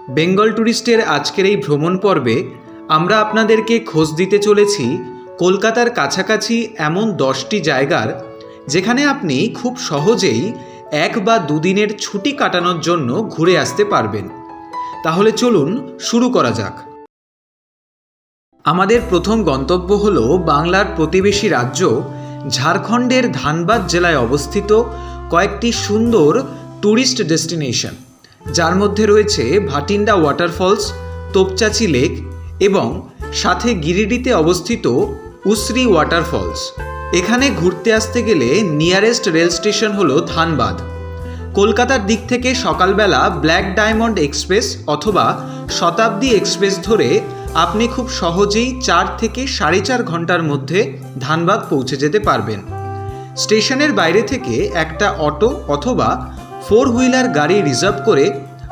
বেঙ্গল ট্যুরিস্টের আজকের এই ভ্রমণ পর্বে আমরা আপনাদেরকে খোঁজ দিতে চলেছি কলকাতার কাছাকাছি এমন 10টি জায়গার যেখানে আপনি খুব সহজেই 1 বা 2 দিনের ছুটি কাটানোর জন্য ঘুরে আসতে পারবেন। তাহলে চলুন শুরু করা যাক। আমাদের প্রথম গন্তব্য হলো বাংলার প্রতিবেশী রাজ্য ঝাড়খণ্ডের ধানবাদ জেলায় অবস্থিত কয়েকটি সুন্দর ট্যুরিস্ট ডেস্টিনেশন, যার মধ্যে রয়েছে ভাটিন্ডা ওয়াটারফলস, তোপচাঁচি লেক এবং সাথে গিরিডিতে অবস্থিত উসরি ওয়াটারফলস। এখানে ঘুরতে আসতে গেলে নিয়ারেস্ট রেল স্টেশন হলো ধানবাদ। কলকাতার দিক থেকে সকালবেলা ব্ল্যাক ডায়মন্ড এক্সপ্রেস অথবা শতাব্দী এক্সপ্রেস ধরে আপনি খুব সহজেই 4 থেকে 4.5 ঘন্টার মধ্যে ধানবাদ পৌঁছে যেতে পারবেন। স্টেশনের বাইরে থেকে একটা অটো অথবা 4 হুইলার গাড়ি রিজার্ভ করে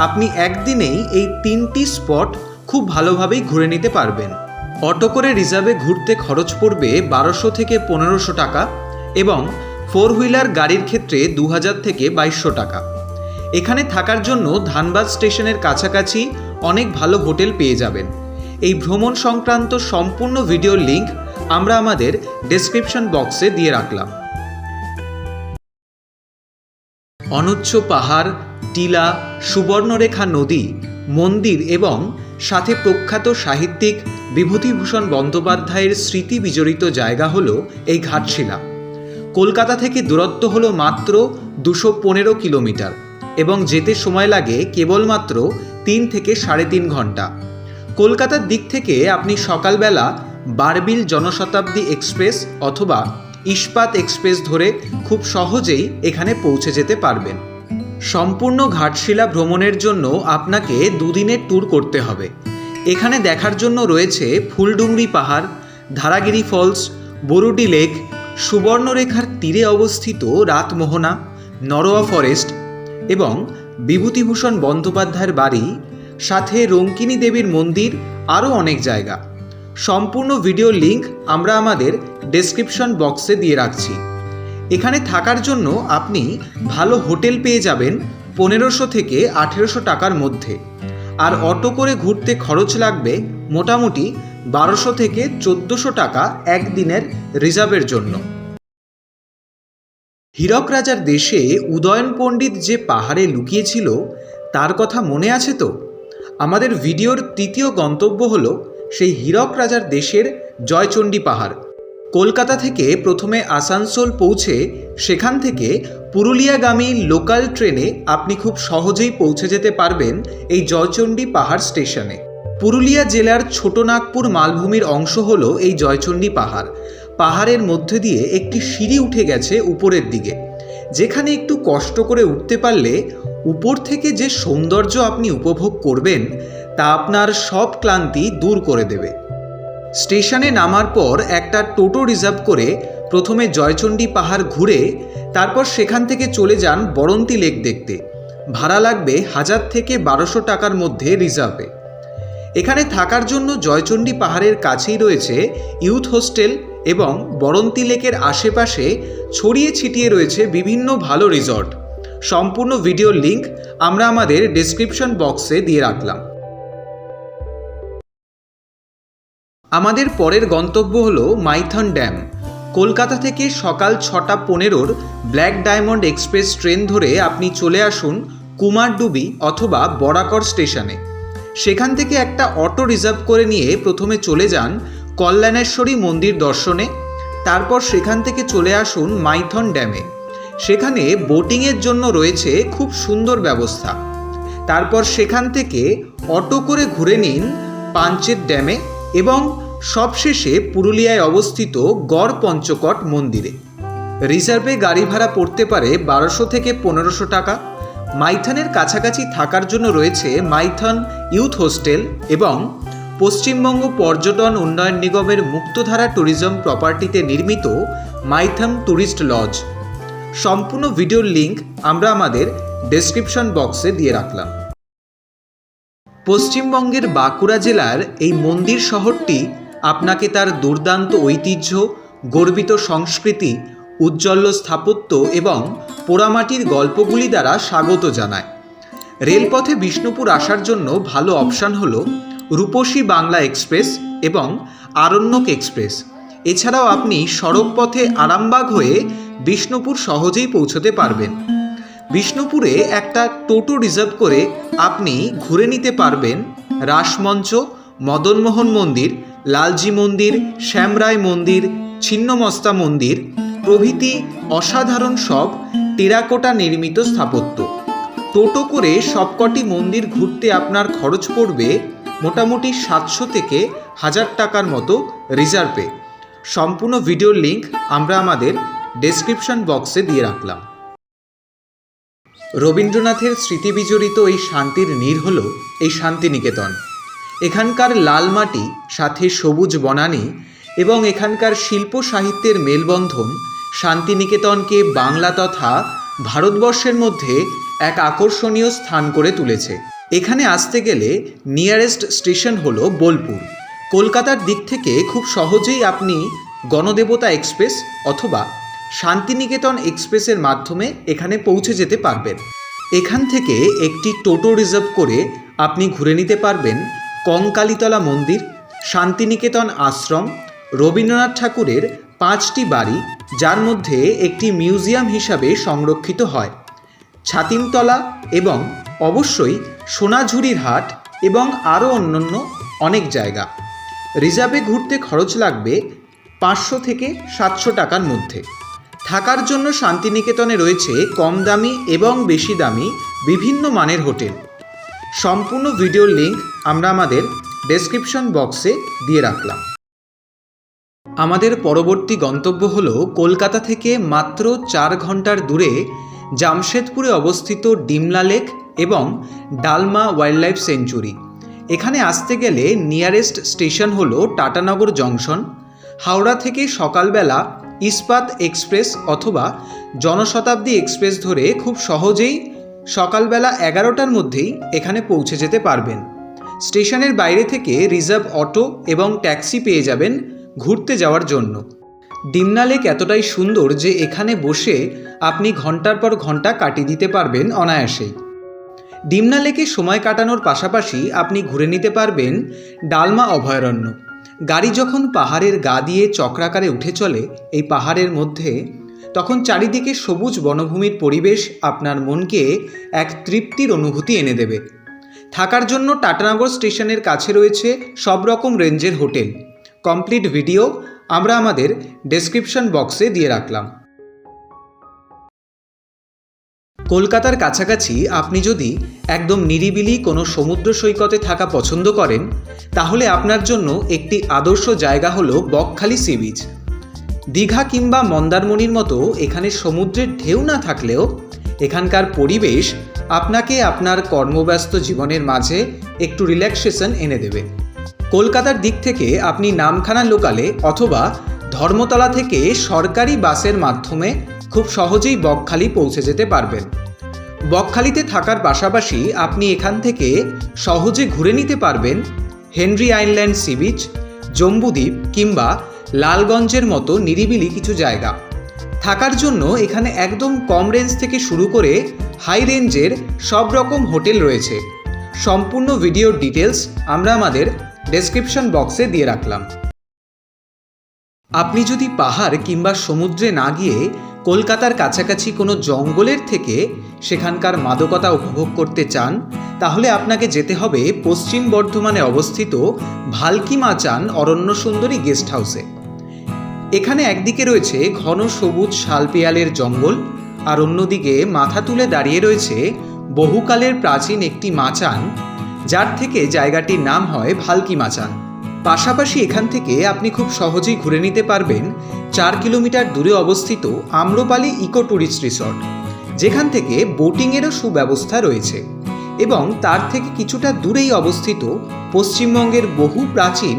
আপনি একদিনেই এই 3টি স্পট খুব ভালোভাবেই ঘুরে নিতে পারবেন। অটো করে রিজার্ভে ঘুরতে খরচ পড়বে 1200 থেকে 1500 টাকা এবং 4 হুইলার গাড়ির ক্ষেত্রে 2000 থেকে 2200 টাকা। এখানে থাকার জন্য ধানবাদ স্টেশনের কাছাকাছি অনেক ভালো হোটেল পেয়ে যাবেন। এই ভ্রমণ সংক্রান্ত সম্পূর্ণ ভিডিওর লিঙ্ক আমরা আমাদের ডেসক্রিপশন বক্সে দিয়ে রাখলাম। অনুচ্চ পাহাড়, টিলা, সুবর্ণরেখা নদী, মন্দির এবং সাথে প্রখ্যাত সাহিত্যিক বিভূতিভূষণ বন্দ্যোপাধ্যায়ের স্মৃতি বিজড়িত জায়গা হলো এই ঘাটশিলা। কলকাতা থেকে দূরত্ব হলো মাত্র 215 কিলোমিটার এবং যেতে সময় লাগে কেবলমাত্র 3 থেকে 3.5 ঘন্টা। কলকাতার দিক থেকে আপনি সকালবেলা বারবিল জনশতাব্দী এক্সপ্রেস অথবা ইস্পাত এক্সপ্রেস ধরে খুব সহজেই এখানে পৌঁছে যেতে পারবেন। সম্পূর্ণ ঘাটশিলা ভ্রমণের জন্য আপনাকে 2 দিনের ট্যুর করতে হবে। এখানে দেখার জন্য রয়েছে ফুলডুংরি পাহাড়, ধারাগিরি ফলস, বরুডি লেক, সুবর্ণরেখার তীরে অবস্থিত রাতমোহনা, নরওয়া ফরেস্ট এবং বিভূতিভূষণ বন্দ্যোপাধ্যায়ের বাড়ি, সাথে রঙ্কিনী দেবীর মন্দির, আরও অনেক জায়গা। সম্পূর্ণ ভিডিও লিঙ্ক আমরা আমাদের ডেসক্রিপশন বক্সে দিয়ে রাখছি। এখানে থাকার জন্য আপনি ভালো হোটেল পেয়ে যাবেন 1500 থেকে 1800 টাকার মধ্যে, আর অটো করে ঘুরতে খরচ লাগবে মোটামুটি 1200 থেকে 1400 টাকা একদিনের রিজার্ভের জন্য। হীরক রাজার দেশে উদয়ন পণ্ডিত যে পাহাড়ে লুকিয়েছিল তার কথা মনে আছে তো? আমাদের ভিডিওর তৃতীয় গন্তব্য হলো সেই হীরক রাজার দেশের জয়চণ্ডী পাহাড়। কলকাতা থেকে প্রথমে আসানসোল পৌঁছে সেখান থেকে পুরুলিয়াগামী লোকাল ট্রেনে আপনি খুব সহজেই পৌঁছে যেতে পারবেন এই জয়চণ্ডী পাহাড় স্টেশনে। পুরুলিয়া জেলার ছোটনাগপুর মালভূমির অংশ হলো এই জয়চণ্ডী পাহাড়। পাহাড়ের মধ্যে দিয়ে একটি সিঁড়ি উঠে গেছে উপরের দিকে, যেখানে একটু কষ্ট করে উঠতে পারলে উপর থেকে যে সৌন্দর্য আপনি উপভোগ করবেন তা আপনার সব ক্লান্তি দূর করে দেবে। স্টেশনে নামার পর একটা টোটো রিজার্ভ করে প্রথমে জয়চণ্ডী পাহাড় ঘুরে তারপর সেখান থেকে চলে যান বরন্তী লেক দেখতে। ভাড়া লাগবে 1000 থেকে 1200 টাকার মধ্যে রিজার্ভে। এখানে থাকার জন্য জয়চণ্ডী পাহাড়ের কাছেই রয়েছে ইউথ হোস্টেল এবং বরন্তী লেকের আশেপাশে ছড়িয়ে ছিটিয়ে রয়েছে বিভিন্ন ভালো রিসর্ট। সম্পূর্ণ ভিডিওর লিঙ্ক আমরা আমাদের ডেসক্রিপশন বক্সে দিয়ে রাখলাম। আমাদের পরের গন্তব্য হলো মাইথন ড্যাম। কলকাতা থেকে সকাল 6:15 ব্ল্যাক ডায়মন্ড এক্সপ্রেস ট্রেন ধরে আপনি চলে আসুন কুমারডুবি অথবা বরাকর স্টেশনে। সেখান থেকে একটা অটো রিজার্ভ করে নিয়ে প্রথমে চলে যান কল্যাণেশ্বরী মন্দির দর্শনে। তারপর সেখান থেকে চলে আসুন মাইথন ড্যামে। সেখানে বোটিংয়ের জন্য রয়েছে খুব সুন্দর ব্যবস্থা। তারপর সেখান থেকে অটো করে ঘুরে নিন পাঞ্চেত ড্যামে এবং সবশেষে পুরুলিয়ায় অবস্থিত গড় পঞ্চকট মন্দিরে। রিজার্ভে গাড়ি ভাড়া পড়তে পারে 1200 থেকে 1500 টাকা। মাইথনের কাছাকাছি থাকার জন্য রয়েছে মাইথন ইউথ হোস্টেল এবং পশ্চিমবঙ্গ পর্যটন উন্নয়ন নিগমের মুক্তধারা ট্যুরিজম প্রপার্টিতে নির্মিত মাইথন ট্যুরিস্ট লজ। সম্পূর্ণ ভিডিওর লিঙ্ক আমরা আমাদের ডেসক্রিপশন বক্সে দিয়ে রাখলাম। পশ্চিমবঙ্গের বাঁকুড়া জেলার এই মন্দির শহরটি আপনাকে তার দুর্দান্ত ঐতিহ্য, গর্বিত সংস্কৃতি, উজ্জ্বল স্থাপত্য এবং পোড়ামাটির গল্পগুলি দ্বারা স্বাগত জানায়। রেলপথে বিষ্ণুপুর আসার জন্য ভালো অপশান হল রূপসী বাংলা এক্সপ্রেস এবং আরণ্যক এক্সপ্রেস। এছাড়াও আপনি সড়ক পথে আরামবাগ হয়ে বিষ্ণুপুর সহজেই পৌঁছতে পারবেন। বিষ্ণুপুরে একটা টোটো রিজার্ভ করে আপনি ঘুরে নিতে পারবেন রাসমঞ্চ, মদনমোহন মন্দির, লালজি মন্দির, শ্যামরায় মন্দির, ছিন্নমস্তা মন্দির প্রভৃতি অসাধারণ সব টেরাকোটা নির্মিত স্থাপত্য। টোটো করে সবকটি মন্দির ঘুরতে আপনার খরচ পড়বে মোটামুটি 700 থেকে 1000 টাকার মতো রিজার্ভে। সম্পূর্ণ ভিডিওর লিঙ্ক আমরা আমাদের ডেসক্রিপশন বক্সে দিয়ে রাখলাম। রবীন্দ্রনাথের স্মৃতি বিজড়িত এই শান্তির নীড় হল এই শান্তিনিকেতন। এখানকার লাল মাটি, সাথে সবুজ বনানী এবং এখানকার শিল্প সাহিত্যের মেলবন্ধন শান্তিনিকেতনকে বাংলা তথা ভারতবর্ষের মধ্যে এক আকর্ষণীয় স্থান করে তুলেছে। এখানে আসতে গেলে নিয়ারেস্ট স্টেশন হলো বোলপুর। কলকাতার দিক থেকে খুব সহজেই আপনি গণদেবতা এক্সপ্রেস অথবা শান্তিনিকেতন এক্সপ্রেসের মাধ্যমে এখানে পৌঁছে যেতে পারবেন। এখান থেকে একটি টোটো রিজার্ভ করে আপনি ঘুরে নিতে পারবেন কঙ্কালীতলা মন্দির, শান্তিনিকেতন আশ্রম, রবীন্দ্রনাথ ঠাকুরের 5টি বাড়ি যার মধ্যে একটি মিউজিয়াম হিসাবে সংরক্ষিত হয়, ছাতিমতলা এবং অবশ্যই সোনাঝুরির হাট এবং আরও অন্যান্য অনেক জায়গা। রিজার্ভে ঘুরতে খরচ লাগবে 500 থেকে 700 টাকার মধ্যে। থাকার জন্য শান্তিনিকেতনে রয়েছে কম দামি এবং বেশি দামি বিভিন্ন মানের হোটেল। সম্পূর্ণ ভিডিওর লিঙ্ক আমরা আমাদের ডেসক্রিপশন বক্সে দিয়ে রাখলাম। আমাদের পরবর্তী গন্তব্য হল কলকাতা থেকে মাত্র 4 ঘন্টার দূরে জামশেদপুরে অবস্থিত ডিমলা লেক এবং ডালমা ওয়াইল্ড লাইফ সেঞ্চুরি। এখানে আসতে গেলে নিয়ারেস্ট স্টেশন হল টাটানগর জংশন। হাওড়া থেকে সকালবেলা ইস্পাত এক্সপ্রেস অথবা জনশতাব্দী এক্সপ্রেস ধরে খুব সহজেই সকালবেলা 11টার মধ্যেই এখানে পৌঁছে যেতে পারবেন। স্টেশনের বাইরে থেকে রিজার্ভ অটো এবং ট্যাক্সি পেয়ে যাবেন ঘুরতে যাওয়ার জন্য। ডিমনা লেক এতটাই সুন্দর যে এখানে বসে আপনি ঘন্টার পর ঘন্টা কাটিয়ে দিতে পারবেন অনায়াসেই। ডিমনা লেকে সময় কাটানোর পাশাপাশি আপনি ঘুরে নিতে পারবেন ডালমা অভয়ারণ্য। গাড়ি যখন পাহাড়ের গা দিয়ে চক্রাকারে উঠে চলে এই পাহাড়ের মধ্যে, তখন চারিদিকে সবুজ বনভূমির পরিবেশ আপনার মনকে এক তৃপ্তির অনুভূতি এনে দেবে। থাকার জন্য টাটানগর স্টেশনের কাছে রয়েছে সব রকম রেঞ্জের হোটেল। কমপ্লিট ভিডিও আমরা আমাদের ডেসক্রিপশন বক্সে দিয়ে রাখলাম। কলকাতার কাছাকাছি আপনি যদি একদম নিরিবিলি কোনো সমুদ্র সৈকতে থাকা পছন্দ করেন, তাহলে আপনার জন্য একটি আদর্শ জায়গা হলো বকখালি সি বিচ। দীঘা কিংবা মন্দারমণির মতো এখানে সমুদ্রের ঢেউ না থাকলেও এখানকার পরিবেশ আপনাকে আপনার কর্মব্যস্ত জীবনের মাঝে একটু রিল্যাক্সেশন এনে দেবে। কলকাতার দিক থেকে আপনি নামখানা লোকালে অথবা ধর্মতলা থেকে সরকারি বাসের মাধ্যমে খুব সহজেই বকখালি পৌঁছে যেতে পারবেন। বকখালিতে থাকার পাশাপাশি আপনি এখান থেকে সহজে ঘুরে নিতে পারবেন Henry island sea beach, Jambudwip কিংবা লালগঞ্জের মতো নিরিবিলি কিছু জায়গা। থাকার জন্য এখানে একদম কম রেঞ্জ থেকে শুরু করে হাই রেঞ্জের সব রকম হোটেল রয়েছে। সম্পূর্ণ ভিডিওর ডিটেলস আমরা আমাদের ডেসক্রিপশন বক্সে দিয়ে রাখলাম। আপনি যদি পাহাড় কিংবা সমুদ্রে না গিয়ে কলকাতার কাছাকাছি কোনো জঙ্গলের থেকে সেখানকার মাদকতা উপভোগ করতে চান, তাহলে আপনাকে যেতে হবে পশ্চিম বর্ধমানে অবস্থিত ভালকি মাচান অরণ্য সুন্দরী গেস্ট হাউসে। এখানে একদিকে রয়েছে ঘন সবুজ শালপিয়ালের জঙ্গল, আর অন্যদিকে মাথা তুলে দাঁড়িয়ে রয়েছে বহুকালের প্রাচীন একটি মাচান, যার থেকে জায়গাটির নাম হয় ভালকি মাচান। পাশাপাশি এখান থেকে আপনি খুব সহজেই ঘুরে নিতে পারবেন 4 কিলোমিটার দূরে অবস্থিত আম্রপালি ইকো ট্যুরিস্ট রিসর্ট, যেখান থেকে বোটিংয়েরও সুব্যবস্থা রয়েছে, এবং তার থেকে কিছুটা দূরেই অবস্থিত পশ্চিমবঙ্গের বহু প্রাচীন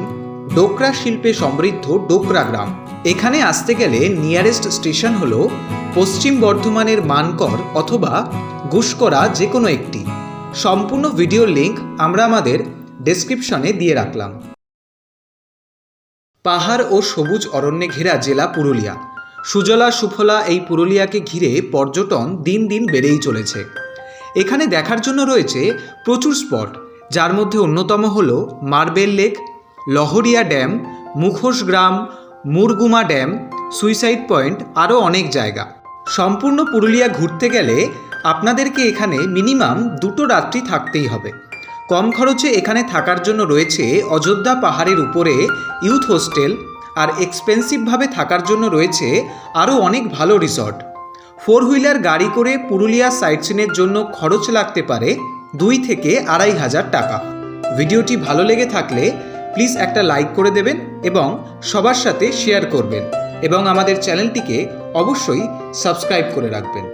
ডোকরা শিল্পে সমৃদ্ধ ডোকরা গ্রাম। এখানে আসতে গেলে নিয়ারেস্ট স্টেশন হলো পশ্চিম বর্ধমানের মানকর অথবা গুসকরা, যে কোনো একটি। সম্পূর্ণ ভিডিওর লিঙ্ক আমরা আমাদের ডেসক্রিপশনে দিয়ে রাখলাম। পাহাড় ও সবুজ অরণ্যে ঘেরা জেলা পুরুলিয়া। সুজলা সুফলা এই পুরুলিয়াকে ঘিরে পর্যটন দিন দিন বেড়েই চলেছে। এখানে দেখার জন্য রয়েছে প্রচুর স্পট, যার মধ্যে অন্যতম হল মার্বেল লেক, লহরিয়া ড্যাম, মুখোশ গ্রাম, মুরগুমা ড্যাম, সুইসাইড পয়েন্ট, আরও অনেক জায়গা। সম্পূর্ণ পুরুলিয়া ঘুরতে গেলে আপনাদেরকে এখানে মিনিমাম 2 রাত্রি থাকতেই হবে। কম খরচে এখানে থাকার জন্য রয়েছে অযোধ্যা পাহাড়ের উপরে ইউথ হোস্টেল, আর এক্সপেন্সিভভাবে থাকার জন্য রয়েছে আরও অনেক ভালো রিসর্ট। 4 হুইলার গাড়ি করে পুরুলিয়া সাইট সিনের জন্য খরচ লাগতে পারে 2 থেকে 2,500 টাকা। ভিডিওটি ভালো লেগে থাকলে প্লিজ একটা লাইক করে দেবেন এবং সবার সাথে শেয়ার করবেন, এবং আমাদের চ্যানেলটিকে অবশ্যই সাবস্ক্রাইব করে রাখবেন।